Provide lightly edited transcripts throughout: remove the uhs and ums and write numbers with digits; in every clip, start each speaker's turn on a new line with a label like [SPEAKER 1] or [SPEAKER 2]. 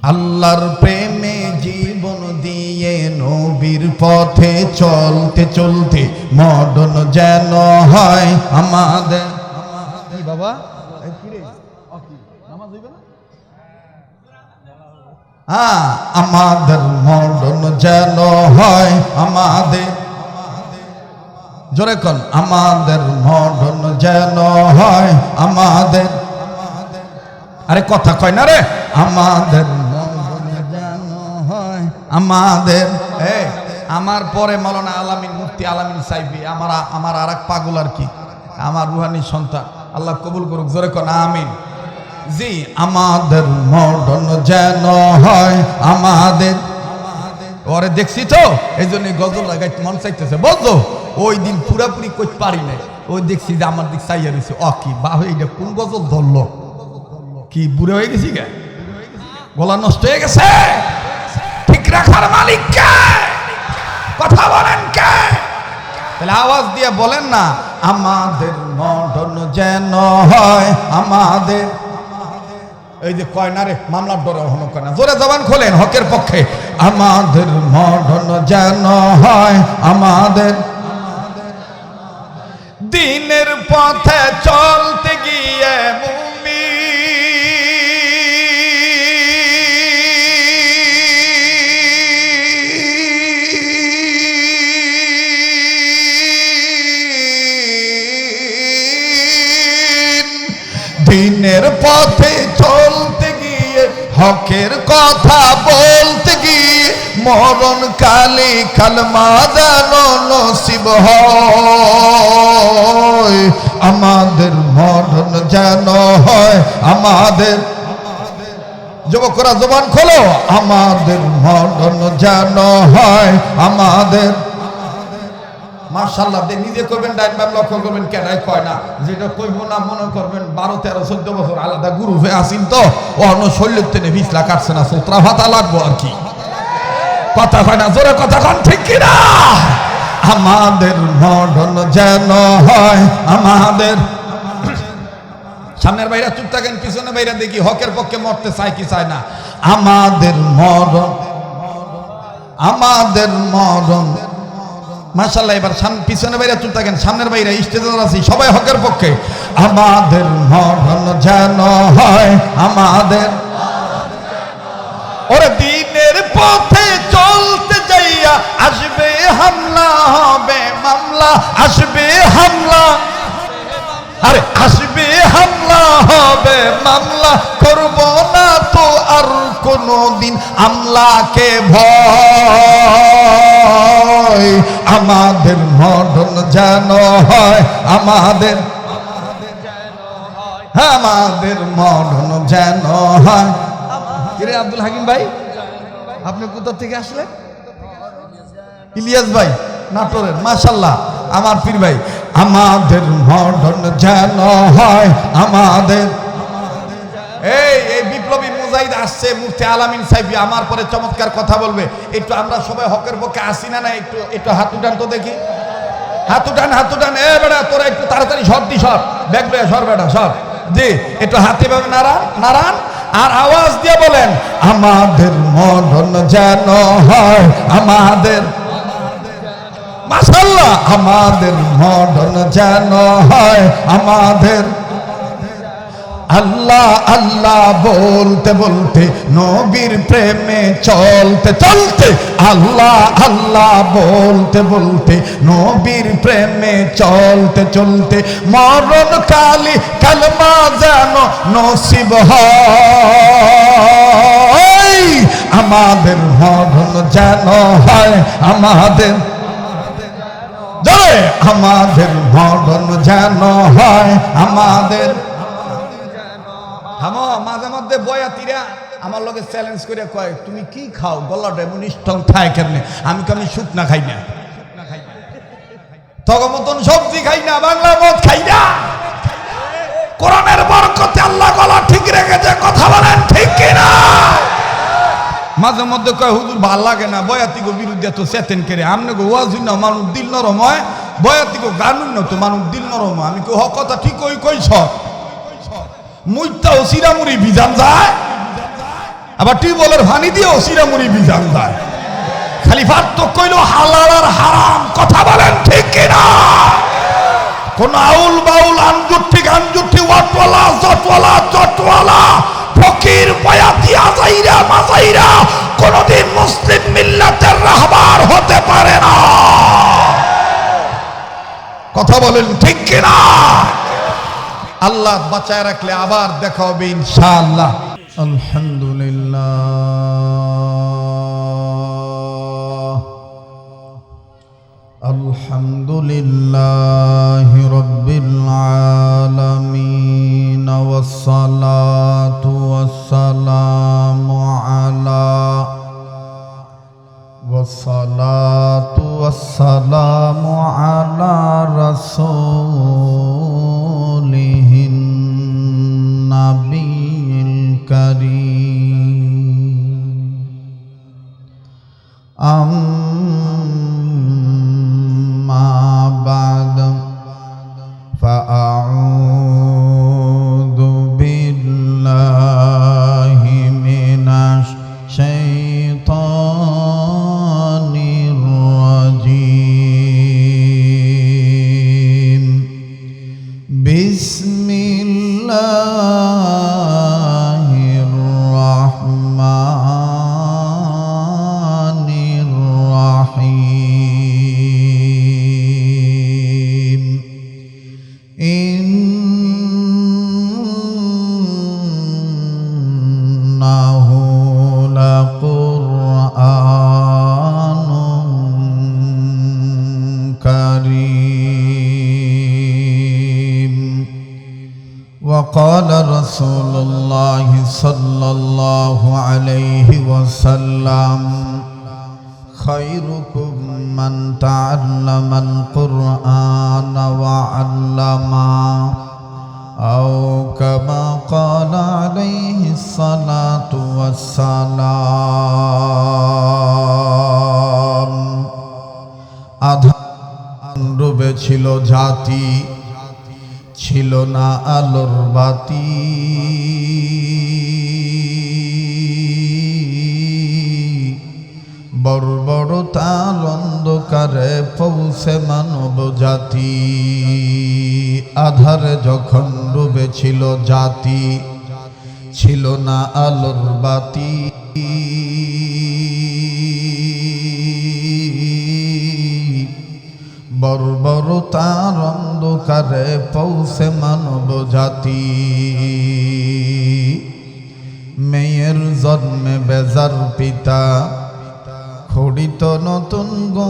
[SPEAKER 1] আল্লাহর প্রেমে জীবন দিয়ে নবীর পথে চলতে চলতে মরণ যেন হয় আমাদের। কি বাবা আমাদের মরণ যেন হয় আমাদের, জোরে কোন, আমাদের মরণ যেন হয় আমাদের। আরে কথা কয় না রে, আমাদের মরণ যেন হয় আমাদের। আমার পরে মাওলানা আলামিন, মুফতি আলামিন সাইফি, আমার আর এক পাগল আর কি, আমার রুহানি সন্তান, আল্লাহ কবুল করুক, জোরে কোন আমিন। জি, আমাদের মরণ যেন হয় আমাদের। ওরে দেখছি তো, এই জন্য গজল লাগাইতে মন চাইতেছে, বলতো ওই দিন পুরাপুরি কই পারি নাই, ওই দেখছি যে আমার দিক চাইয়া রয়েছে, কি বা এইটা কোন গজল ধরলো, কি বুড়ে হয়ে গেছি গে, গলা নষ্ট হয়ে গেছে, ঠিক রাখার মালিক কে, কথা বলেন কে? তাহলে আওয়াজ দিয়ে বলেন না, আমাদের মরণ যেন হয় আমাদের। এই যে কয় না রে, মামলার ডরে হন কয় না, জোরে জবান খোলেন হকের পক্ষে। আমাদের মরণ যেন হয় আমাদের। দিনের পথে চলতে গিয়ে দিনের পথে চলতে গিয়ে হকের কথা বলতে গিয়ে মরণ কালে কালমা যেন নসিব হয় আমাদের। মরণ যেন হয় আমাদের। যুবকরা জবান খোলো, আমাদের মরণ যেন হয় আমাদের। মাশাআল্লাহ, নিজে করবেন, ডাইন বাম লক্ষ্য করবেন, কেনাই কয় না, যেটা কইব না মনে করবেন 12, 13, 14 বছর আলাদা গ্রুপে আসিন তো অন্য শৈলের টেনে 20 লাখ কাটছে না, সূত্রা ভাতা লাগবো আর কি, কথা কয় না, জোরে কথা কন ঠিক কিনা? আমাদের মরণ যেন হয় আমাদের। সামনের বাইরা চুপ থাকেন, পিছনে বাইরা দেখি হকের পক্ষে মরতে চায় কি চায় না। আমাদের মরণ, আমাদের মরণ। মাশাআল্লাহ, এবার পিছনে বাইরে চুপ থাকেন, সামনের বাইরে স্টেজে আছি সবাই হকের পক্ষে। আমাদের মরণ যেন হয় আমাদের। ওরে দিনের পথে চলতে যাইয়া আসবে হামলা, হবে মামলা, আসবে হামলা, আরে আসবে হামলা, হবে মামলা, করব না তো আর কোনদিন আমলাকে ভয়। আমাদের মরণ যেন হয় আমাদের, আমাদের মরণ যেন হয়। কিরে আব্দুল হাকিম ভাই, আপনি কোথা থেকে আসলেন? ইলিয়াস ভাই নাটোরের, মাশাআল্লাহ আমার পীর ভাই। আমাদের মরণ যেন হয় আমাদের। এই বিপ্লবী মুজাহিদ আসছে, মুফতি আলামিন সাইফি আমার পরে চমৎকার কথা বলবে। একটু আমরা সবাই হকের পক্ষে আসি না? না একটু হাত উঠান তো দেখি, হাত উঠান, হাত উঠান। এ বেটা তোরা একটু তাড়াতাড়ি সর দি, সর ব্যাগ লয়ে সর বেটা সর। জি, একটু হাতে ভাবে নাড়ান, নাড়ান আর আওয়াজ দিয়ে বলেন, আমাদের মরণ যেন হয় আমাদের। মাশাআল্লাহ, আমাদের মরণ যেন হয় আমাদের। আল্লাহ আল্লাহ বলতে বলতে নবীর প্রেমে চলতে চলতে, আল্লাহ আল্লাহ বলতে বলতে নবীর প্রেমে চলতে চলতে মরণ কালে কালমা যেন নসিব হয় আমাদের। মরণ যেন হয় আমাদের, জোরে আমাদের মরণ যেন হয় আমাদের। মাঝে মধ্যে বয়াতিরা আমার লগে চ্যালেঞ্জ করে কয়, তুমি কি খাও, গলাটা এমন স্ট্রং খায় কেমনে? আমি শুকনা খাই না, তগ মতন সবজি খাই না, বাংলা মদ খাই না। কোরআনের বরকতে আল্লাহ গলা ঠিক রেখেছে, কথা বলেন ঠিক কিনা? মাঝে মধ্যে কয় হুজুর ভাল লাগে না, বয়াতিগো বিরুদ্ধে তো চেতেন করে, আমনে গো ওয়াজ না মানুষ দিল নরম হয়, বয়াতিগো গান না তো মানুষ দিল নরম হয়। আমি হ কথা ঠিক কইছ, মুইটাও সিরামুড়ি বিজান যায়, আবার টিউবওয়েলের পানি দিয়েও চিরামুড়ি বিজান যায়। খালি পার্থক্য কইল হালাল আর হারাম। কথা বলেন ঠিক কিনা? কোন আউল বাউল আঞ্জুটি ওয়াটওয়ালা জটওয়ালা ফকির বয়াতি আজাইরা মাজাইরা কোনদিন মুসলিম মিল্লাতের রাহবার হতে পারে না। কথা বলেন ঠিক কিনা? আল্লাহ বাঁচায় রাখলে আবার দেখা হবে ইনশাআল্লাহ। আলহামদুলিল্লাহি রাব্বিল আলামিন ওয়াসসালাতু ওয়াসসালামু আলা রাসূলিহিন নাবিয়িল কারীম। أما بعد فأعوذ بالله من الشيطان الرجيم. بسم الله الرحمن الرحيم. إنه لقرآن كريم. وقال رسول الله صلى الله عليه وسلم خيركم من تعلم القرآن وعلمه أو كما قال عليه الصلاة والسلام. আধার ডুবে ছিল জাতি, ছিল না আলোর বাতি। বড় বড় তাল অন্ধকারে পৌঁছে মানব জাতি। আধারে যখন ডুবেছিল জাতি, ছিল না আলোর বাতি। বড় বড় তার অন্ধকারে পৌঁছে মানব জাতি। মেয়ের জন্মে বেজার পিতা, খড়িত নতুন গোর।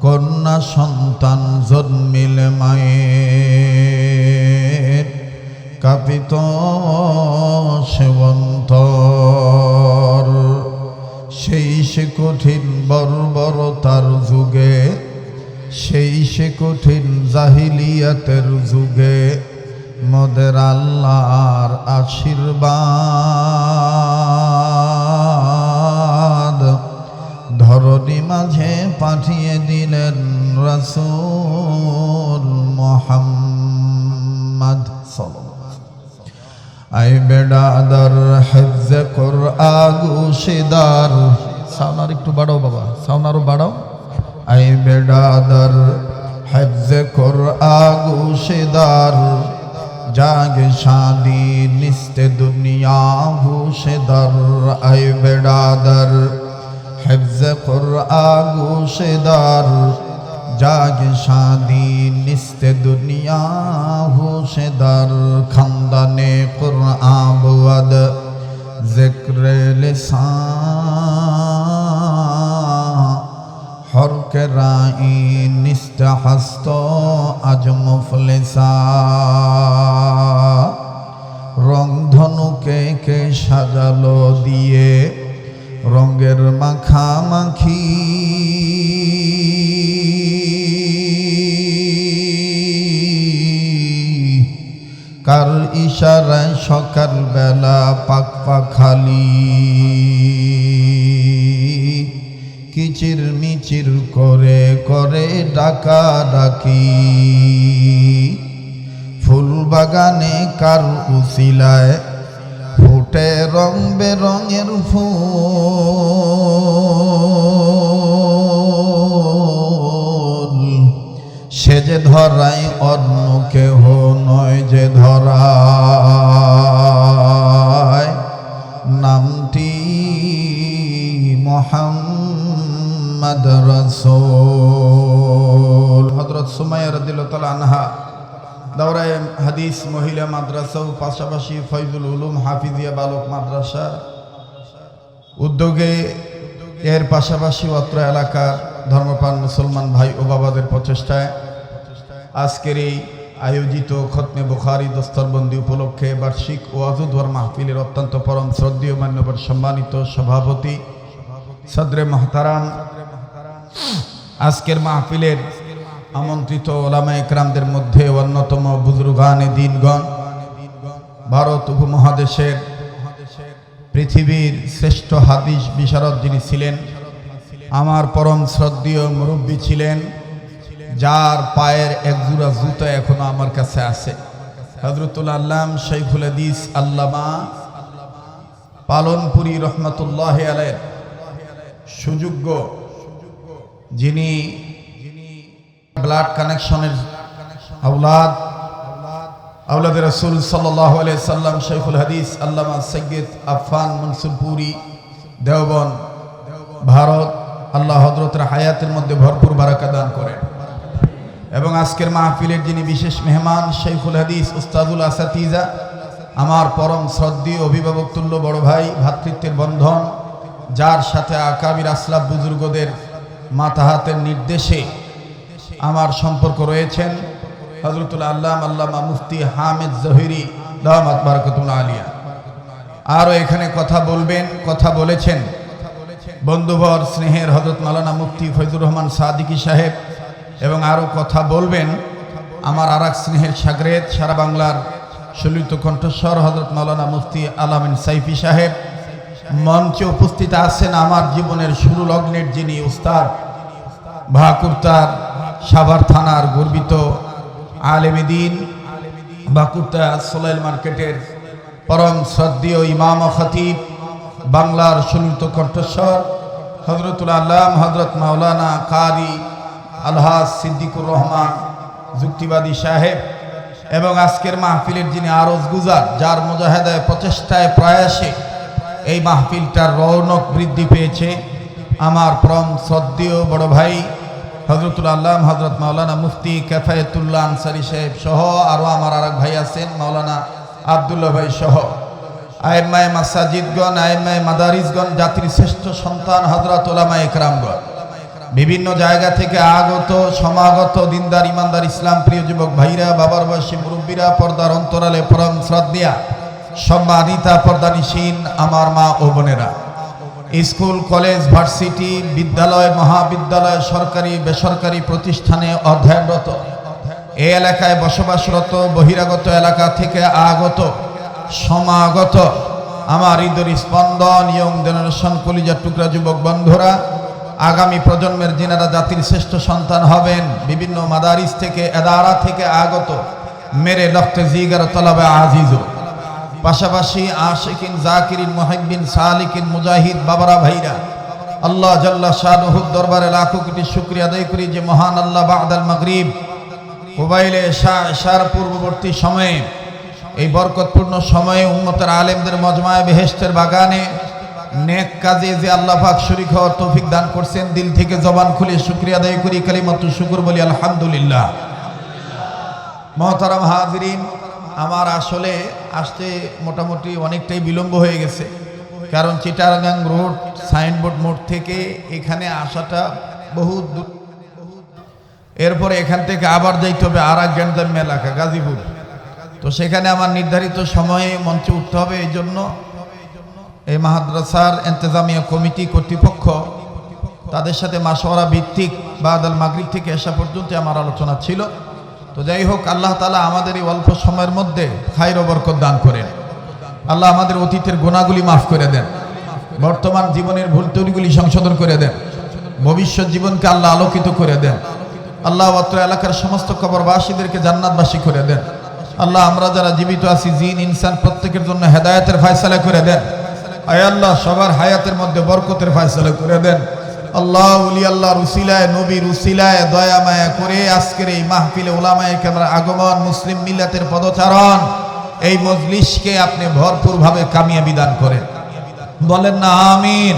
[SPEAKER 1] কন্যা সন্তান জন্মিলে মায়ের কাঁপিত সেবন্তর। সেই সে কঠিন বর্বরতার যুগে, সেই সে কঠিন জাহিলিয়াতের যুগে মোদের আল্লাহর আশীর্বাদ ধরণী মাঝে পাঠিয়ে দিলেন রাসূল মুহাম্মদ সাল্লাল্লাহু আলাইহি ওয়াসাল্লাম। I বেড়াদার হিফজে Quran গুশিদার। সাউন্ড আর একটু বাড়াও বাবা, সাউন্ড আরো বাড়াও। আই বেড়াদার হিফজে কুরআন গুশিদার, जागे शादी निस्ते दुनिया गूशेदार। आए बेड़ादर हिफ्ज़ कुरआन गूशेदार, जागे शादी निस्ते दुनिया गूशेदार। खंदाने कुरआन बुअद ज़िक्र लिसान, हर के राई निस्त हस्तो আজ মুফলিসা। রংধনুকে কে সাজালো দিয়ে রঙের মাখামাখি। কার ইশারায় সকাল বেলা পাক পাখালি কিচির মিচির করে করে ডাকা ডাকি। বাগানে কার উসিলায় ফুটে রং বেরঙের ফুল, সে যে ধরাই অন্য কেহ নয়, যে ধরায় নামটি মুহাম্মদ রাসূল। হযরত সুমাইয়া রাদিয়াল্লাহু তাআলা আনহা দাওরায়ে হাদিস মহিলা মাদ্রাসা ও পাশাপাশি ফয়জুল উলুম হাফিজিয়া বালক মাদ্রাসা উদ্যোগে এর পাশাপাশি অত্র এলাকার ধর্মপ্রাণ মুসলমান ভাই ও বাবাদের প্রচেষ্টায় আজকের এই আয়োজিত খতমে বুখারী দস্তরবন্দি উপলক্ষে বার্ষিক ওয়াজুদ ওয়ার মাহফিলের অত্যন্ত পরম শ্রদ্ধেয় মান্যবর সম্মানিত সভাপতি সদরে মুহতারাম, আজকের মাহফিলের আমন্ত্রিত ওলামা ইকরামদের মধ্যে অন্যতম বুজুর্গানে দ্বীনগণ, ভারত উপমহাদেশের পৃথিবীর শ্রেষ্ঠ হাদিস বিশারদ যিনি ছিলেন, আমার পরম শ্রদ্ধেয় মুরব্বী ছিলেন, যার পায়ের একজোড়া জুতো এখনো আমার কাছে আছে, হযরতুল আল্লামা শাইখুল হাদিস আল্লামা পালনপুরি রহমাতুল্লাহি আলাইহি সুযোগ্য, যিনি ব্লাড কানেকশনের আওলাদে রাসূল সাল্লাল্লাহু আলাইহি সাল্লাম শাইখুল হাদিস আল্লামা সৈয়দ আফফান মনসুরপুরি দেওবন্দ ভারত, আল্লাহ হযরতের হায়াতের মধ্যে ভরপুর বারাকা দান করেন। এবং আজকের মাহফিলের যিনি বিশেষ মেহমান শাইখুল হাদিস উস্তাদুল আসাতিজা, আমার পরম শ্রদ্ধেয় অভিভাবক তুল্য বড় ভাই, ভ্রাতৃত্বের বন্ধন, যার সাথে আকাবির আসলাফ বুজুর্গদের মাতাহাতের নির্দেশে আমার সম্পর্ক রয়েছেন, হযরতুল আল্লামা মুফতি হামিদ জহিরি দামাত বারাকাতুল্লাহ আলিয়া। আরও এখানে কথা বলবেন, কথা বলেছেন বন্ধুবর স্নেহের হযরত মাওলানা মুফতি ফয়জুর রহমান সাদিকী সাহেব, এবং আরও কথা বলবেন আমার আরেক স্নেহের শাগরেদ, সারা বাংলার সলিত কণ্ঠস্বর হযরত মাওলানা মুফতি আলামিন সাইফি সাহেব। মঞ্চে উপস্থিত আছেন আমার জীবনের শুরু লগ্নের যিনি উস্তাদ, ভাকুরতার সাভার থানার গর্বিত আলেমে দ্বীন, ভাকুরতা সোলাইল মার্কেটের পরম শ্রদ্ধেয় ইমাম ও খতিব, বাংলার সলিত কণ্ঠস্বর হযরতুল আল্লামা হযরত মাওলানা কারি আলহাজ সিদ্দিকুর রহমান যুক্তিবাদী সাহেব, এবং আজকের মাহফিলের যিনি আরজ গুজার, যার মুজাহাদায় প্রচেষ্টায় প্রয়াসে এই মাহফিলটার রৌনক বৃদ্ধি পেয়েছে, আমার পরম শ্রদ্ধেয় বড় ভাই হযরতুল আল্লামা হযরত মাওলানা মুফতি কিফায়াতুল্লাহ আনসারী সাহেব সহ আরও আমার আরেক ভাই আছেন মাওলানা আব্দুল্লাহ ভাই সহ আইম্মায়ে মাসাজিদগণ, আইম্মায়ে মাদারিসগণ, জাতির শ্রেষ্ঠ সন্তান হযরত উলামায়ে ইকরামগণ, বিভিন্ন জায়গা থেকে আগত সমাগত দিনদার ইমানদার ইসলাম প্রিয় যুবক ভাইরা, বাবার বয়সী মুরব্বীরা, পর্দার অন্তরালে পরম শ্রদ্ধেয়া সম্মানিতা পর্দানিসীন আমার মা ও বোনেরা, স্কুল কলেজ ভার্সিটি বিদ্যালয় মহাবিদ্যালয় সরকারি বেসরকারি প্রতিষ্ঠানে অধ্যয়নরত, এই এলাকায় বসবাসরত, বহিরাগত এলাকা থেকে আগত সমাগত আমার হৃদয়ের স্পন্দন ইয়ং জেনারেশন কলিজার টুকরা যুবক বন্ধুরা, আগামী প্রজন্মের যিনারা জাতির শ্রেষ্ঠ সন্তান হবেন, বিভিন্ন মাদারিস থেকে এদারা থেকে আগত মেরে লখতে জিগার তলাবে আজিজ, পাশাপাশি আশিকিন জাকিরিন মুহিব্বিন সালিকিন মুজাহিদ বাবারা ভাইরা, আল্লাহ জাল্লা শানুহুর দরবারে লাখো কোটি শুকরিয়া আদায় করি যে মহান আল্লাহ বাদাল মাগরিব কুবাইলে শার পূর্ববর্তী সময়ে, এই বরকতপূর্ণ সময়ে উম্মতের আলেমদের মজমায়ে বেহেশতের বাগানে নেক কাজে যে আল্লাহ পাক শরীক হওয়ার তৌফিক দান করছেন, দিল থেকে জবান খুলে শুকরিয়া আদায় করি, কালিমাতু শুকর বলি আলহামদুলিল্লাহ। মুহতারাম হাজিরিন, আমার আসলে আসতে মোটামুটি অনেকটাই বিলম্ব হয়ে গেছে, কারণ চিটাগাং রোড সাইনবোর্ড মোড় থেকে এখানে আসাটা বহু দূর, এরপরে এখান থেকে আবার যাইতে হবে আর এক গঞ্জাম এলাকা গাজীপুর, তো সেখানে আমার নির্ধারিত সময়ে মঞ্চে উঠতে হবে। এই জন্য এই মাদ্রাসার ইন্তেজামিয়া কমিটি কর্তৃপক্ষ তাদের সাথে মাশওয়ারা ভিত্তিক বাদাল মাগরিব থেকে এসা পর্যন্ত আমার আলোচনা ছিল। তো যাই হোক, আল্লাহ তাআলা আমাদের এই অল্প সময়ের মধ্যে খায়র ও বরকত দান করেন। আল্লাহ আমাদের অতীতের গুনাহগুলি মাফ করে দেন, বর্তমান জীবনের ভুল ত্রুটিগুলি সংশোধন করে দেন, ভবিষ্যৎ জীবনকে আল্লাহ আলোকিত করে দেন। আল্লাহ অত্র এলাকার সমস্ত কবরবাসীদেরকে জান্নাতবাসী করে দেন। আল্লাহ আমরা যারা জীবিত আছি জিন ইনসান প্রত্যেকের জন্য হেদায়েতের ফয়সালা করে দেন। আয় আল্লাহ সবার হায়াতের মধ্যে বরকতের ফয়সালা করে দেন। আল্লাহ উলি আল্লাহর উসিলায় নবীর উসিলায় দয়া মায়া করে আজকের এই মাহফিলে উলামায়ে কেরামের আগমন, মুসলিম মিল্লাতের পদচারণ, এই মজলিসকে আপনি ভরপুরভাবে কামিয়াবি দান করেন, বলেন না আমিন।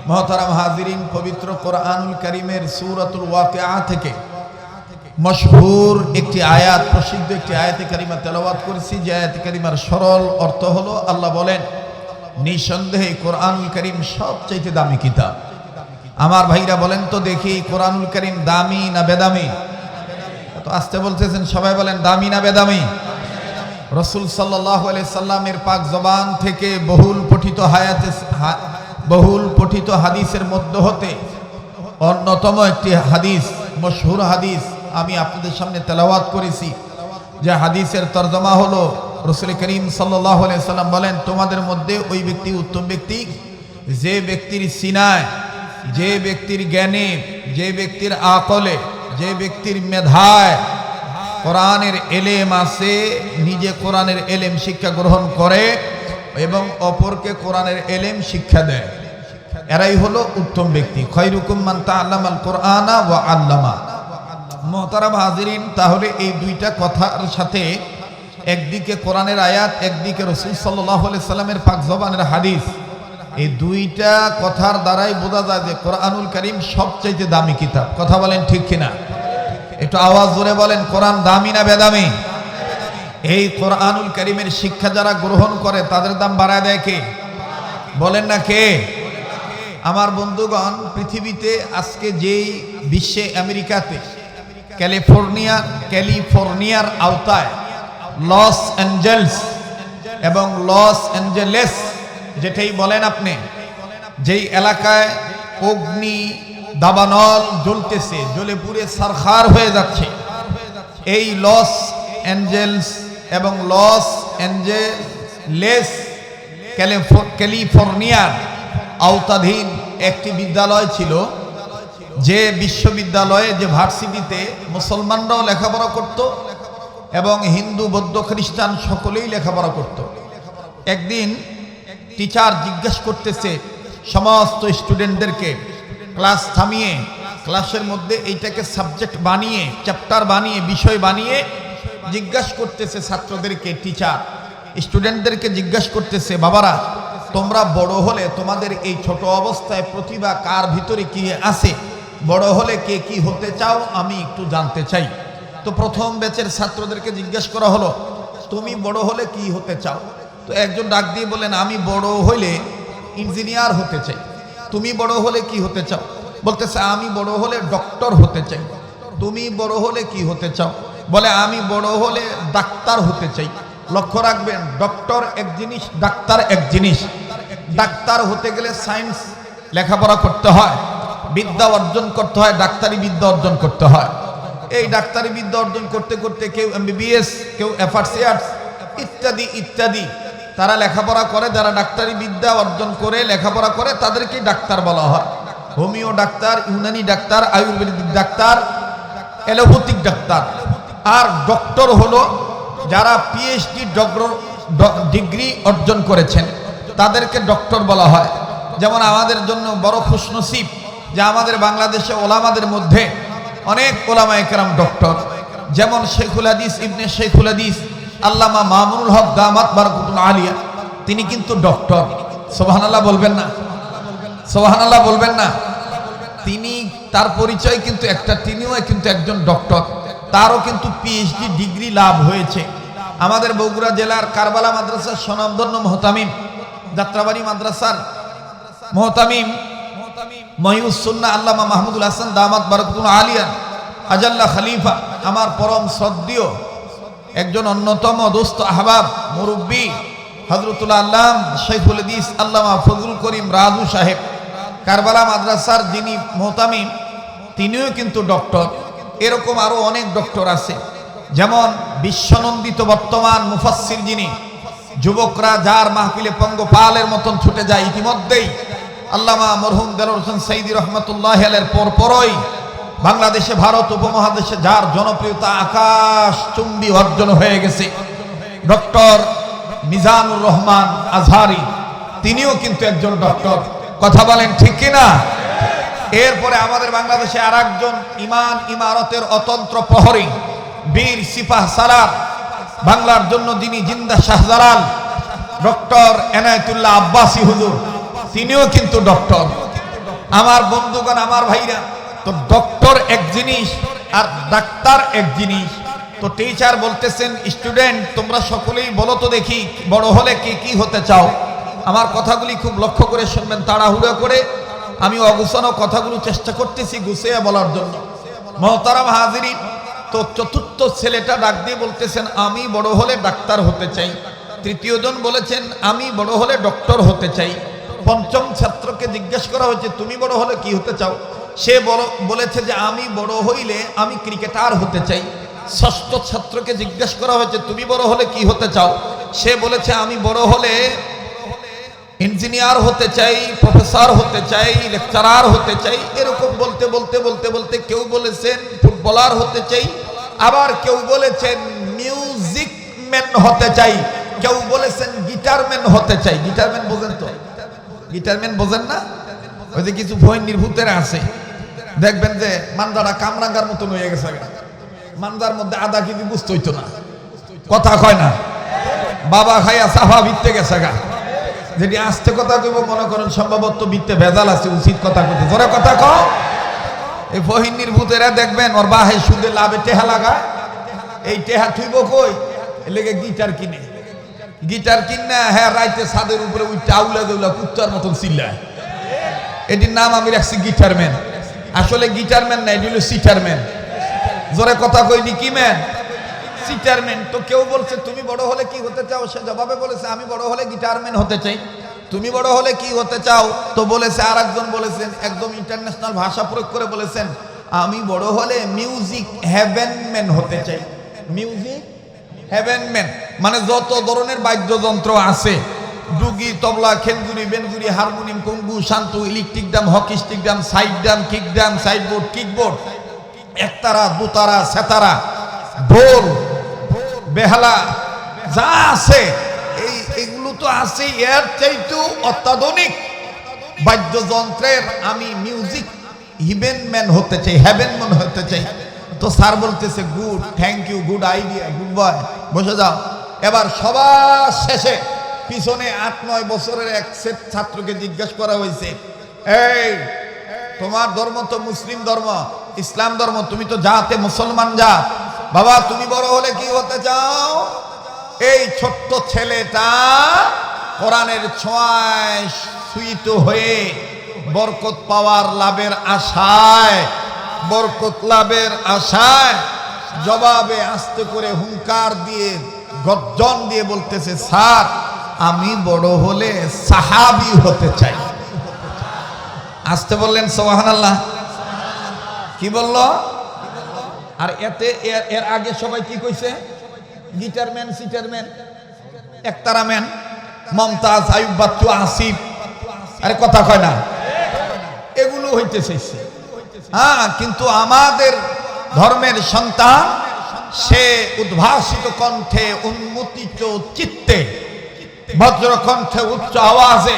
[SPEAKER 1] মুহতারাম হাজিরিন, পবিত্র কোরআনুল কারীমের সূরাতুল ওয়াকিআ থেকে মশহুর একটি আয়াত, প্রসিদ্ধ একটি আয়াতে কারিমা তেলাওয়াত করেছি, যে আয়াতে কারিমার সরল অর্থ হলো আল্লাহ বলেন নিঃসন্দেহে কোরআনুল কারীম সবচাইতে দামি কিতাব। আমার ভাইরা বলেন তো দেখি কোরআনুল কারীম দামি না বেদামি? তো আসতে বলতেছেন সবাই, বলেন দামি না বেদামি? রাসূল সাল্লাল্লাহু আলাইহি সাল্লামের পাক জবান থেকে বহুল পঠিত হাদিসের মধ্য হতে অন্যতম একটি হাদিস, মশহুর হাদিস আমি আপনাদের সামনে তেলাওয়াত করেছি, যে হাদিসের তরজমা হলো রাসূল করিম সাল্লাল্লাহু আলাইহি সাল্লাম বলেন, তোমাদের মধ্যে ওই ব্যক্তি উত্তম ব্যক্তি যে ব্যক্তির সিনায়, যে ব্যক্তির জ্ঞানে, যে ব্যক্তির আকলে, যে ব্যক্তির মেধায় কোরআনের এলেম আছে, নিজে কোরআনের এলেম শিক্ষা গ্রহণ করে এবং অপরকে কোরআনের এলেম শিক্ষা দেয়, এরাই হলো উত্তম ব্যক্তি। খায়রুকুম মান তাআল্লামাল কোরআনা ওয়া আল্লামা। মুহতারাম হাজিরিন, তাহলে এই দুইটা কথার সাথে একদিকে কোরআনের আয়াত, একদিকে রাসূল সাল্লাল্লাহু আলাইহি সাল্লামের পাক জবানের হাদিস, এই দুইটা কথার দ্বারাই বোঝা যায় যে কোরআনুল কারীম সবচেয়ে দামি কিতাব। কথা বলেন ঠিক কিনা? একটু আওয়াজ জোরে বলেন, কোরআন দামি না বেদামি? এই কোরআনুল কারীমের শিক্ষা যারা গ্রহণ করে তাদের দাম বাড়ায় দেয় কে? বলেন না কে? আমার বন্ধুগণ, পৃথিবীতে আজকে যেই বিশ্বে আমেরিকাতে ক্যালিফোর্নিয়ার আওতায় লস অ্যাঞ্জেলস এবং লস অ্যাঞ্জেলেস যেটাই বলেন আপনি, যেই এলাকায় অগ্নি দাবানল জ্বলতেছে, জ্বলে পুড়ে সারখার হয়ে যাচ্ছে, এই লস অ্যাঞ্জেলস এবং লস অ্যাঞ্জেলেস ক্যালিফোর্নিয়ার আওতাধীন একটি বিদ্যালয় ছিল, যে বিশ্ববিদ্যালয়ে, যে ভার্সিটিতে মুসলমানরাও লেখাপড়া করত এবং হিন্দু বৌদ্ধ খ্রিস্টান সকলেই লেখাপড়া করত। একদিন টিচার জিজ্ঞেস করতেছে সমস্ত স্টুডেন্টদেরকে, ক্লাস থামিয়ে ক্লাসের মধ্যে এইটাকে সাবজেক্ট বানিয়ে, চ্যাপ্টার বানিয়ে, বিষয় বানিয়ে জিজ্ঞাসা করতেছে ছাত্রদেরকে। টিচার স্টুডেন্টদেরকে জিজ্ঞাসা করতেছে, বাবারা তোমরা বড় হলে তোমাদের এই ছোট অবস্থায় প্রতিভা কার ভিতরে কি আছে, বড় হলে কে কি হতে চাও আমি একটু জানতে চাই। তো প্রথম ব্যাচের ছাত্রদেরকে জিজ্ঞাসা করা হলো, তুমি বড় হলে কি হতে চাও? তো একজন ডাক দিয়ে বললেন, আমি বড় হলে ইঞ্জিনিয়ার হতে চাই। তুমি বড় হলে কি হতে চাও? বলতেছে, আমি বড় হলে ডক্টর হতে চাই। তুমি বড় হলে কি হতে চাও? বলে, আমি বড় হলে ডাক্তার হতে চাই। লক্ষ্য রাখবেন, ডক্টর এক জিনিস, ডাক্তার এক জিনিস। ডাক্তার হতে গেলে সায়েন্স লেখাপড়া করতে হয়, বিদ্যা অর্জন করতে হয়, ডাক্তারি বিদ্যা অর্জন করতে হয়। এই ডাক্তারি বিদ্যা অর্জন করতে করতে কেউ MBBS, কেউ FRCS ইত্যাদি ইত্যাদি তারা লেখাপড়া করে। যারা ডাক্তারি বিদ্যা অর্জন করে লেখাপড়া করে তাদেরকে ডাক্তার বলা হয়। হোমিও ডাক্তার, ইউনানি ডাক্তার, আয়ুর্বেদিক ডাক্তার, এলোপ্যাথিক ডাক্তার। আর ডক্টর হলো যারা PhD ডিগ্রি অর্জন করেছেন, তাদেরকে ডক্টর বলা হয়। যেমন আমাদের জন্য বড় খুশনসিব যে আমাদের বাংলাদেশে ওলামাদের মধ্যে অনেক ওলামায়ে কেরাম ডক্টর। যেমন শেখুল হাদিস ইবনে শেখুল হাদিস আল্লামা মামুনুল হক দামাত বারাকাতুল আলিয়া, তিনি কিন্তু ডক্টর। সুবহানাল্লাহ বলবেন না? সুবহানাল্লাহ বলবেন না? তিনি, তার পরিচয় কিন্তু একটা, তিনিও কিন্তু একজন ডক্টর। তারও কিন্তু PhD ডিগ্রি লাভ হয়েছে। আমাদের বগুড়া জেলার কারবালা মাদ্রাসার স্বনামধন্য মুহতামিম, যাত্রাবাড়ি মাদ্রাসার মুহতামিম মহিউস সুন্নাহ আল্লামা মাহমুদুল হাসান দামাত বারাকাতুল আলিয়া আজাল্লা খলিফা, আমার পরম শ্রদ্ধেয় একজন অন্যতম দোস্ত আহবাব মুরব্বী হযরতুল আল্লাম শেখুল হাদিস আল্লামা ফজলুল করিম রাজু সাহেব, কারবালা মাদ্রাসার যিনি মুহতামিম, তিনিও কিন্তু ডক্টর। এরকম আরো অনেক ডক্টর আছে। যেমন বিশ্বনন্দিত বর্তমান মুফাসসির যিনি, যুবকরা যার মাহফিলে পঙ্গপালের মতন ছুটে যায়, ইতিমধ্যেই আল্লামা মরহুম দেলোয়ার হোসেন সাইদি রহমাতুল্লাহি আলাইহির পরপরই বাংলাদেশে, ভারত উপমহাদেশে যার জনপ্রিয়তা আকাশ চুম্বী অর্জন হয়ে গেছে, ডক্টর মিজানুর রহমান আজহারি, তিনিও কিন্তু একজন ডক্টর। কথা বলেন ঠিক কিনা? এরপরে আমাদের বাংলাদেশে আর একজন ইমান ইমারতের অতন্ত্র প্রহরী, বীর সিপাহ সালার, বাংলার জন্য যিনি জিন্দা শাহজালাল, ডক্টর এনায়েতুল্লাহ আব্বাসী হুজুর, তিনিও কিন্তু ডক্টর। আমার বন্ধুগণ, আমার ভাইরা, তো ডক্টর এক জিনিস আর ডাক্তার এক জিনিস। তো টিচার বলতেছেন, স্টুডেন্ট তোমরা সকলেই বলো তো দেখি বড় হলে কে কি হতে চাও? আমার কথাগুলি খুব লক্ষ্য করে শুনবেন, তাড়াহুড়ো করে আমি অগুছানো কথাগুলো চেষ্টা করতেছি গুছিয়ে বলার জন্য। মহতারাম হাজিরিন, তো চতুর্থ ছেলেটা ডাক দিয়ে বলতেছেন, আমি বড় হলে ডাক্তার হতে চাই। তৃতীয় জন বলেছেন, আমি বড় হলে ডক্টর হতে চাই। পঞ্চম ছাত্রকে জিজ্ঞেস করা হয়েছে, তুমি বড় হলে কি হতে চাও? সে বলেছে যে আমি বড় হইলে আমি ক্রিকেটার হতে চাই। ষষ্ঠ ছাত্রকে জিজ্ঞেস করা হয়েছে, তুমি বড় হলে কি হতে চাও? সে বলেছে আমি বড় হলে ইঞ্জিনিয়ার হতে চাই, প্রফেসর হতে চাই, লেকচারার হতে চাই। এরকম বলতে বলতে বলতে বলতে কেউ বলেছেন ফুটবলার হতে চাই, আবার কেউ বলেছেন মিউজিক ম্যান হতে চাই, কেউ বলেছেন গিটারম্যান হতে চাই। গিটারম্যান বোঝেন তো? গিটারম্যান বোঝেন না? ওই যে কিছু ভয় নির্ভূতেরা আছে, দেখবেন যে মান্দারা কামরাঙ্গার মতন হয়ে গেছে। মান্দার মধ্যে আধা কেজি বুঝতে হইতো না, কথা কয় না, বাবা খাইয়া সাফা ভিত্তে গেছে গা। যেটি আস্তে কথা কইব মনে করেন সম্ভবত ভিত্তে ভেজাল আছে, উচিত কথা কইতে জোরে কথা কও। এই ফহিনীর ভূতেরা দেখবেন ওর বাহে সুদে লাভে টেহা লাগায়, এই টেহা থুইব কই? লেগে গিটার কিনে, গিটার কিনা হ্যাঁ রাইতে ছাদের উপরে ওই টাউলা দেউলা কুত্তার মতন চিল্লায়। এটির নাম আমি রাখছি গিটারম্যান। আসলে গিটারম্যান না, এটি হলো সিটারম্যান। জোরে কথা কইনি, কি ম্যান? সিটারম্যান। তো কেউ বলছে তুমি বড় হলে কি হতে চাও? সে জবাবে বলেছে আমি বড় হলে গিটারম্যান হতে চাই। তুমি বড় হলে কি হতে চাও? তো বলেছে আর একজন বলেছেন, একদম ইন্টারন্যাশনাল ভাষা প্রয়োগ করে বলেছেন, আমি বড় হলে মিউজিক হেভেনম্যান হতে চাই। মিউজিক হেভেনম্যান মানে যত ধরনের বাদ্যযন্ত্র আছে, ডুগি, তবলা, খেলগুড়ি, বেনগুড়ি, হারমোনিয়াম, কঙ্গু, শান্তু, electric drum, hockey stick drum, side drum, kick drum, sideboard, kickboard, ektara, dotara, সেতারা, ঢোল, বেহালা, যা আছে এইগুলো তো আছে। এর চাইতেও অত্যাধুনিক বাদ্যযন্ত্রের আমি মিউজিক হেভেনম্যান হতে চাই, হেভেনম্যান হতে চাই। তো স্যার বলতেছে good, thank you, good idea, good boy, বসে যাও। এবার সবার শেষে পিছনে 8-9 বছরের এক সেট ছাত্রকে জিজ্ঞেস করা হয়েছে, এই তোমার ধর্ম তো মুসলিম ধর্ম, ইসলাম ধর্ম, তুমি তো জাতে মুসলমান জাত, বাবা তুমি বড় হলে কি হতে চাও? এই ছোট্ট ছেলেটা কোরআনের ছোঁয়ায় সুইত হয়ে বরকত পাওয়ার লাভের আশায়, বরকত লাভের আশায় জবাবে আস্তে করে হুঙ্কার দিয়ে গর্জন দিয়ে বলতেছে, স্যার আমি বড় হলে সাহাবী হতে চাই। আসতে বললেন সুবহানাল্লাহ। কি বলল? আর এতে এর আগে সবাই কি কইছে? গিটারম্যান, সিটারম্যান, একতারাম্যান, মমতাজ, আয়ুব বাচ্চু, আসিফ, আরে কথা কয় না, এগুলো হইতে চাইছে। হ্যাঁ, কিন্তু আমাদের ধর্মের সন্তান সে উদ্ভাসিত কণ্ঠে, উন্মতিত চিত্তে, বজ্র কণ্ঠে, উচ্চ আওয়াজে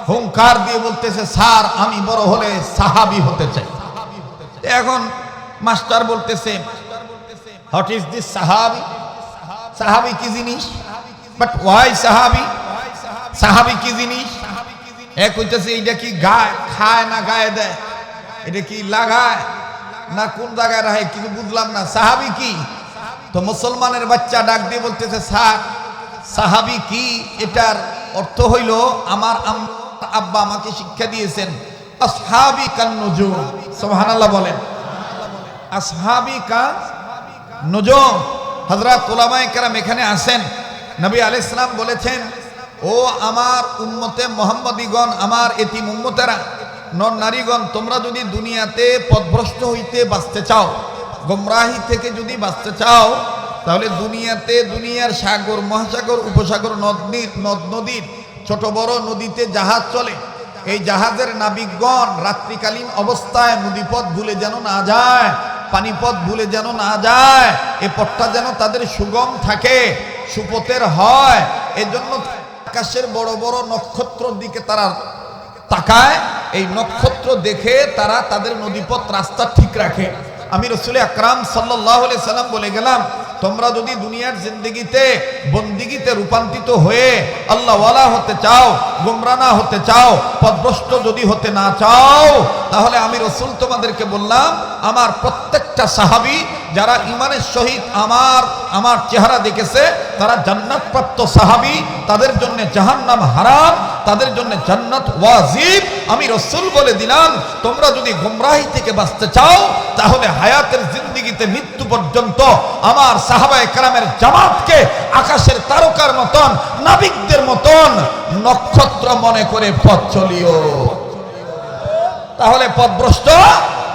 [SPEAKER 1] হুঙ্কার দিয়ে বলতেছে, স্যার আমি বড় হলে সাহাবী হতে চাই। এখন মাস্টার বলতেছে, হোয়াট ইজ দিস সাহাবী? সাহাবী কি জিনিস? বাট ওয়াই সাহাবী? সাহাবী কি জিনিস? এক হইতেছে এইটা কি গায়ে খায় না গায়ে দেয়, এটা কি লাগায় না কোন জায়গায় রাখে, কিছু বুঝলাম না। সাহাবী কি? তো মুসলমানের বাচ্চা ডাক দিয়ে বলতেছে, স্যার সাহাবী কি? এটার অর্থ হইল, আমার আব্বা আমাকে শিক্ষা দিয়েছেন, আসহাবী কান নুজুম। সুবহানাল্লাহ বলেন। আসহাবী কান নুজুম। হযরত উলামায়ে কেরাম এখানে আসেন, নবী আলাইহিস সালাম বলেছেন, ও আমার উম্মতে মুহাম্মদীগণ, আমার এতিম উম্মতেরা, নর নারীগণ, তোমরা যদি দুনিয়াতে পথভ্রষ্ট হইতে বাঁচতে চাও, গোমরাহি থেকে যদি বাঁচতে চাও, তাহলে দুনিয়াতে দুনিয়ার সাগর, মহাসাগর, উপসাগর, নদ নদীর, ছোট বড় নদীতে জাহাজ চলে, এই জাহাজের নাবিকগণ রাত্রিকালীন অবস্থায় নদীপথ ভুলে যেন না যায়, পানিপথ ভুলে যেন না যায়, এ পথটা যেন তাদের সুগম থাকে, সুপথের হয়। এজন্য আকাশের বড় বড় নক্ষত্রের দিকে তারা তাকায়, এই নক্ষত্র দেখে তারা তাদের নদীপথ রাস্তা ঠিক রাখে। আমি রাসূল আকরাম সাল্লাল্লাহু আলাইহি সাল্লাম বলে গেলাম, তোমরা যদি দুনিয়ার জিন্দেগিতে বন্দিগিতে রূপান্তরিত হয়ে আল্লাহওয়ালা হতে চাও, গোমরা না হতে চাও, পথভ্রষ্ট যদি হতে না চাও, তাহলে আমি রাসূল তোমাদেরকে বললাম, আমার প্রত্যেকটা সাহাবী যারা ঈমানের সহিত আমার চেহারা দেখেছে তারা জান্নাত প্রাপ্ত সাহাবী, তাদের জন্য জাহান্নাম হারাম, তাদের জন্য জান্নাত ওয়াজিব। আমি রাসূল বলে দিলাম, তোমরা যদি গোমরাহি থেকে বাঁচতে চাও তাহলে হায়াতের জিন্দেগিতে মৃত্যু পর্যন্ত আমার সাহাবায়ে কেরামের জামাতকে আকাশের তারকার মতন, নাবিকদের মতন নক্ষত্র মনে করে পথ চলিও, তাহলে পথভ্রষ্ট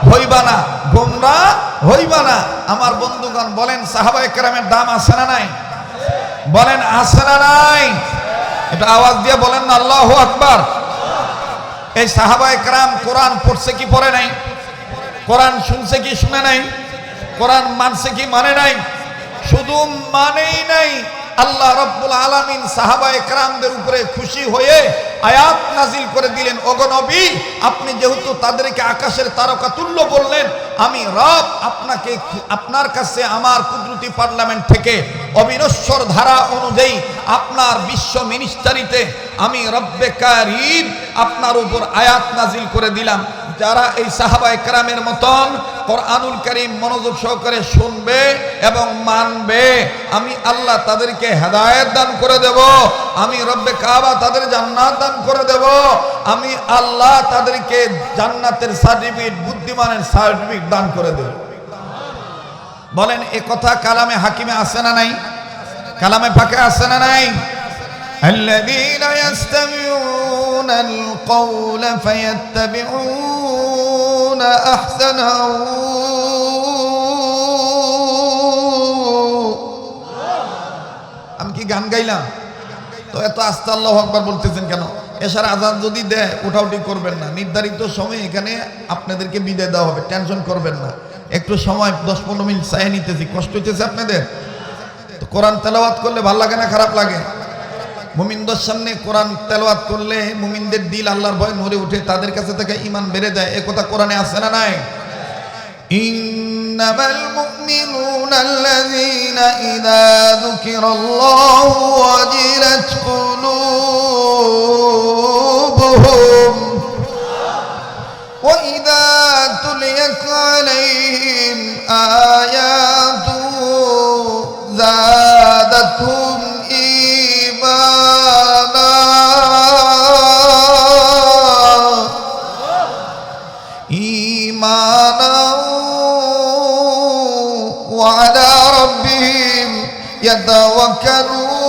[SPEAKER 1] হইবা না, গোমরা হইবা না। আমার বন্ধুগণ বলেন, সাহাবায়ে কেরামের দাম আছে না নাই? বলেন আছে না নাই? এটা আওয়াজ দিয়ে বলেন না আল্লাহু আকবার। এই সাহাবায়ে কেরাম কোরআন পড়ছে কি পড়ে নাই? কোরআন শুনছে কি শুনে নাই? কোরআন মানছে কি মানে নাই? শুধু মানেই নাই, আল্লাহ রাব্বুল আলামিন সাহাবায়ে কেরামদের উপরে খুশি হয়ে আয়াত নাজিল করে দিলেন, ওগো নবী, আপনি যেহেতু তাদেরকে আকাশের তারকা তুল্য বললেন, আমি রব আপনার কাছে আমার কুদরতি পার্লামেন্ট থেকে অবিনশ্বর ধারা অনুযায়ী আপনার বিশ্ব মিনিস্টারিতে আমি রব্বে কারীম আপনার উপর আয়াত নাজিল করে দিলাম। যারা এই সাহাবায়ে কেরামের মতন কোরআনুল কারীম মনোযোগ সহকারে শুনবে এবং মানবে, আমি আল্লাহ তাদেরকে হেদায়েত দান করে দেব, আমি রব্বে কাবা তাদের জান্নাত দান করে দেব, আমি আল্লাহ তাদেরকে জান্নাতের সার্টিফিকেট, বুদ্ধিমানের সার্টিফিকেট দান করে দেব। বলেন এ কথা কালামে হাকিমে আছে না নাই? কালামে পাকে আছে না নাই? আল্লাযীনা ইয়াস্তামিউনাল কওলা ফায়াত্তাবিউনা আহসানাহু। আমি কি গান গাইলাম? তো এত আস্তে আল্লাহু আকবার বলতেছেন কেন? এশার আজান যদি দেয় উঠাউটি করবেন না, নির্ধারিত সময় এখানে আপনাদেরকে বিদায় দেওয়া হবে, টেনশন করবেন না। একটু সময় 10-15 মিনিট চাই নিতেছি, কষ্ট হইতেছে আপনাদের? তো কোরআন তেলাওয়াত করলে ভালো লাগে না খারাপ লাগে? মুমিনদের সামনে কোরআন তেলাওয়াত করলে মুমিনদের দিল আল্লাহর ভয় নড়ে ওঠে, তাদের কাছে থেকে ঈমান বেড়ে যায়। এ কথা কোরআনে আছে না নাই? ইন্নামাল মুমিনুনা আল্লাযীনা ইযা যুকিরাল্লাহু ওয়াজিলাত কুলুবুহুম ওয়া ইযা তুলিয়াত আলাইহিম আয়াতুহু যাদাতহুম ঈমানা ওয়া আলা রাব্বিহিম ইয়াতাওয়াক্কালুন।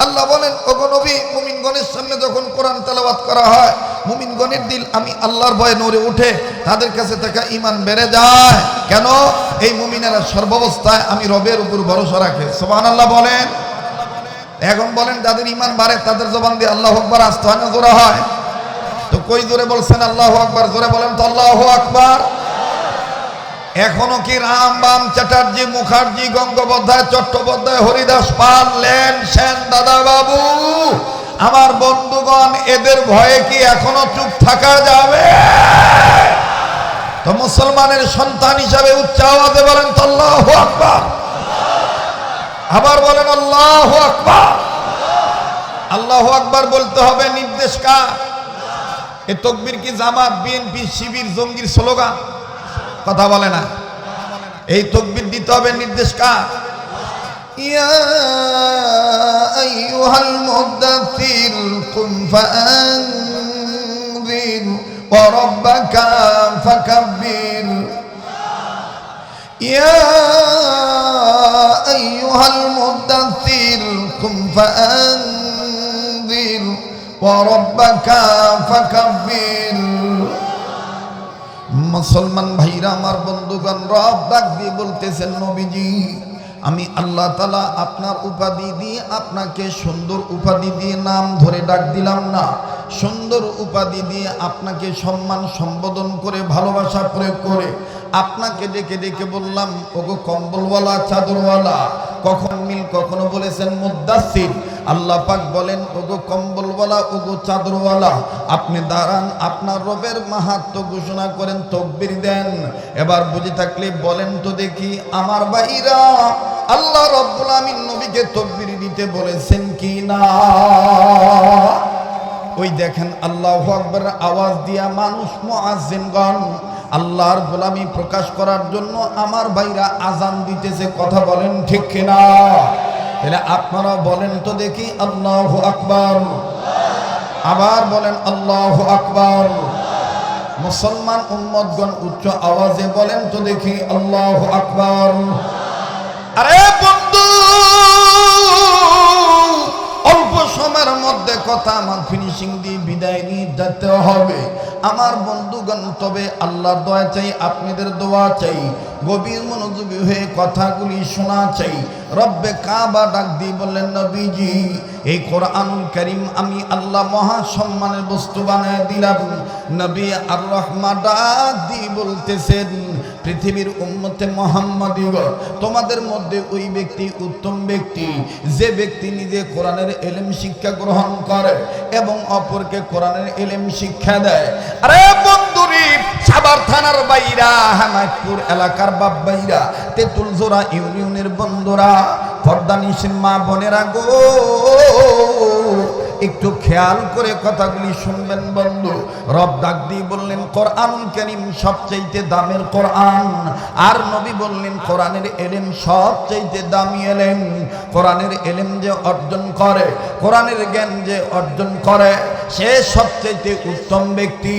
[SPEAKER 1] আল্লাহ বলেন, ওগো নবী, মুমিনগণের সামনে যখন কোরআন তেলাওয়াত করা হয়, মুমিনগণের দিল আমি আল্লাহর ভয়ে নড়ে ওঠে, তাদের কাছে থেকে ঈমান বেড়ে যায়। কেন? এই মুমিনেরা সর্বাবস্থায় আমি রবের উপর ভরসা রাখে। সুবহানাল্লাহ বলেন। এখন বলেন, যাদের ঈমান বাড়ে তাদের জবান দিয়ে আল্লাহু আকবার আসতে হয় না জোরে হয়? তো কই জোরে বলছেন আল্লাহু আকবার? জোরে বলেন তো আল্লাহু আকবার। এখনো কি রামবাম, চ্যাটার্জি, মুখার্জি, গঙ্গোপাধ্যায়, চট্টোপাধ্যায়, হরিদাস পাল, লেন, সেন, দাদা বাবু, আমার বন্ধুগণ, এদের ভয়ে কি এখনো চুপ থাকা যাবে? তো মুসলমানের সন্তান হিসাবে উচ্চ আওয়াজে বলেন তো আল্লাহু আকবার। আবার বলেন আল্লাহু আকবার। আল্লাহু আকবার বলতে হবে, নির্দেশ কার? এই তাকবীর কি জামাত, বিএনপি, শিবির, জঙ্গির স্লোগান? কথা বলে না। এই তাকবীর দিতে হবে, নির্দেশ কার? ইয়া আইয়ুহাল মুদাথথির কুম ফাআনযির ওয়া রাব্বাকা ফাকাব্বির। ইয়া আইয়ুহাল মুদাথথির কুম ফাআনযির ওয়া রাব্বাকা ফাকাব্বির। মুসলমান ভাইরা আমার, বন্ধুগণ, রব ডাক দিয়ে বলতেছেন, নবীজি আমি আল্লাহ তাআলা আপনার উপাধি দিয়ে আপনাকে সুন্দর উপাধি দিয়ে নাম ধরে ডাক দিলাম না, সুন্দর উপাধি দিয়ে আপনাকে সম্মান সম্বোধন করে ভালোবাসা প্রয়োগ করে আপনাকে ডেকে ডেকে বললাম ওগো কম্বলওয়ালা চাদরওয়ালা। কখন মিল কখনো বলেছেন মুদ্দাসসির। আল্লাহ পাক বলেন ওগো কম্বলওয়ালা ওগো চাদরওয়ালা, আপনি দাঁড়ান, আপনার রবের মাহাত্ম্য ঘোষণা করেন, তাকবীর দেন। এবার বুঝে থাকলে বলেন তো দেখি আমার ভাইরা, আল্লাহ রাব্বুল আমিন নবীকে তাকবীর দিতে বলেছেন কি না? ওই দেখেন আল্লাহু আকবার আওয়াজ দিয়া মানুষ মুয়াজ্জিনগণ আল্লাহর গোলামি প্রকাশ করার জন্য আমার ভাইরা আজান দিতেছে। কথা বলেন ঠিক কিনা? তাহলে আপনারা বলেন তো দেখি আল্লাহু আকবার, আবার বলেন আল্লাহু আকবার। মুসলমান উম্মতগণ উচ্চ আওয়াজে বলেন তো দেখি আল্লাহু আকবার। আরে বন্ধু, অল্প সময়ের মধ্যে কথা আমার ফিনিশিং দিয়ে বিদায় নিয়ে যেতে হবে আমার বন্ধুগণ। তবে আল্লাহর দোয়া চাই, আপনাদের দোয়া চাই, গভীর মনোযোগী হয়ে কথাগুলি শোনা চাই। রব্বে কাবা ডাক দিয়ে বললেন নবীজি এই কোরআনুল কারীম আমি আল্লাহ মহা সম্মানের বস্তু বানায় দিলাম। নবী আর রহমান ডাক দিয়ে বলতেছেন পৃথিবীর উম্মতে মুহাম্মাদিগণ, তোমাদের মধ্যে ওই ব্যক্তি উত্তম ব্যক্তি যে ব্যক্তি নিজে কোরআনের ইলম শিক্ষা গ্রহণ করে এবং অপরকে কোরআনের ইলম শিক্ষা দেয়। আরে বন্ধুরি, সাভার থানার বাইরা, হেমায়তপুর এলাকার বাপ বাইরা, তেঁতুলজোড়া ইউনিয়নের বন্ধুরা, পর্দানিশীন মা বোনেরা গো, একটু খেয়াল করে কথাগুলি শুনবেন বন্ধু। রব ডাক দিয়ে বললেন কোরআনুল কারীম সবচাইতে দামের কোরআন, আর নবী বললেন কোরআনের ইলম সবচাইতে দামি ইলম। কোরআনের ইলম যে অর্জন করে, কোরআনের জ্ঞান যে অর্জন করে, সে সবচাইতে উত্তম ব্যক্তি।